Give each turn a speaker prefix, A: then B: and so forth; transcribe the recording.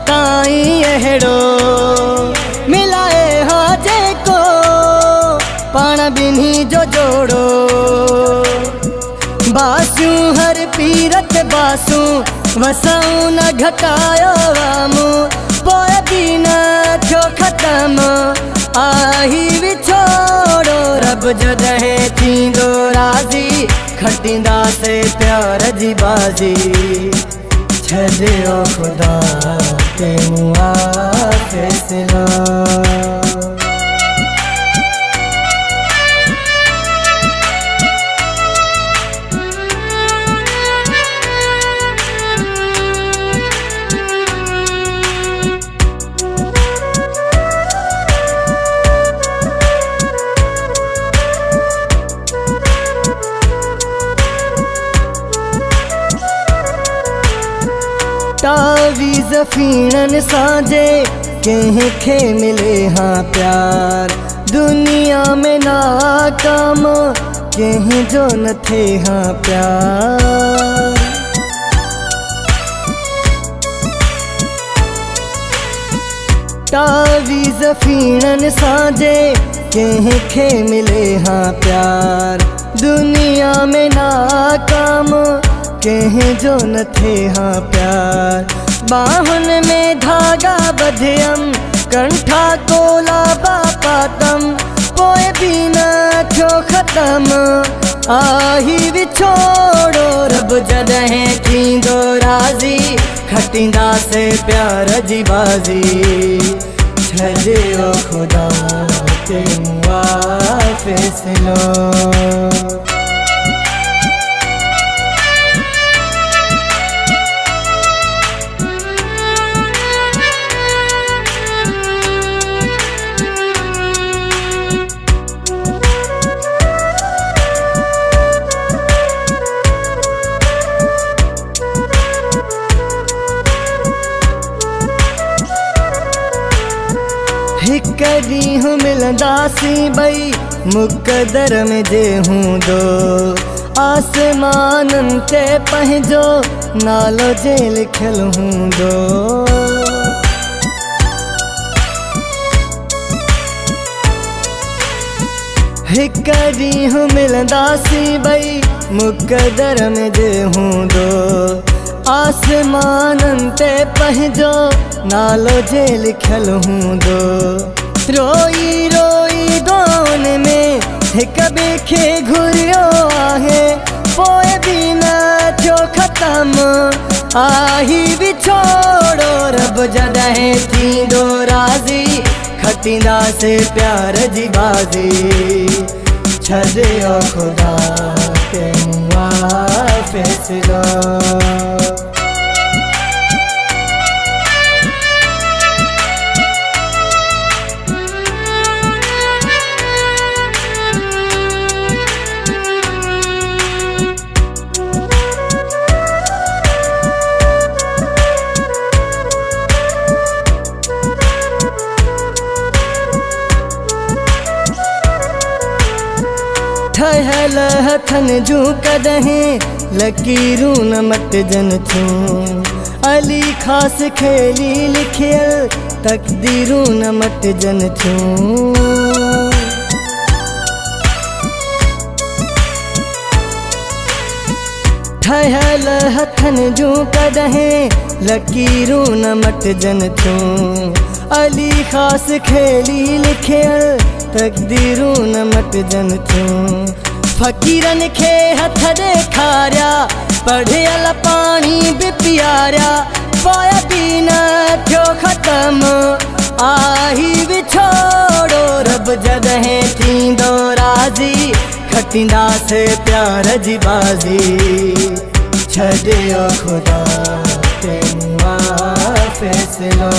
A: ताईं अहिड़ो मिलाए हा जेको पाण ॿिन्ही जो जोड़ो। बासूं हर पीरत बासूं वसाऊं न घटायो वामूं पोइ बि न थियो ख़त्म आही विछोड़ो। रब जॾहिं थींदो राज़ी खटींदासीं प्यार जी बाज़ी। छॾियो ख़ुदा ते मूं आ फ़ैसिलो। तावीज़ फीणन साजे कंहिंखे मिले हाँ प्यार। दुनिया में नाकाम कंहिंजो न थे हाँ प्यार। तावीज़ फीणन साजे कंहिंखे मिले हाँ प्यार। दुनिया में नाकाम कंहिंजो न थे हाँ प्यार। बाहुन में धागा बधियम कंठा कोला बापातम पोइ बि न थियो ख़त्म आही विछोड़ो। रब जॾहिं थींदो राज़ी खटींदासीं प्यार जी बाज़ी। छॾियो ख़ुदा ते मूं आ फ़ैसिलो। हिक ॾींहुं मिलंदासीं ॿई मुक़दर में जे हूंदो। आसमाननि ते पंहिंजो नालो जे लिखियल हूंदो। हिक ॾींहुं मिलंदासीं ॿई मुक़दर में जे हूंदो। आसमाननि ते पंहिंजो नालो जे लिखियल हूंदो। रोई रोई दोन में हिक ॿिए खे घुरियो आहे पोइ बि न थियो ख़त्म आही विछोड़ो। रब जॾहिं थींदो राज़ी खटींदासीं प्यार जी बाज़ी। छॾियो ख़ुदा ते मूं आ फ़ैसिलो। ठहियल हथनि जूं कॾहिं लकीरूं न मटजनि थियूं। अली ख़ासि खेली लिखियल तक़दीरूं न मटजनि थियूं। ठहियल हथनि जूं कॾहिं लकीरूं न मटजनि थियूं। अली ख़ासि खेली लिखियल तक़दीरूं न मटजनि थियूं। फ़क़ीरनि खे हथ ॾेखारिया पढ़ियल पाणी बि पीआरिया पोइ बि न थियो ख़त्म आही विछोड़ो। रब जॾहिं थींदो राज़ी खटींदासीं प्यार जी बाज़ी। छॾियो ख़ुदा ते मूं आ फ़ैसिलो।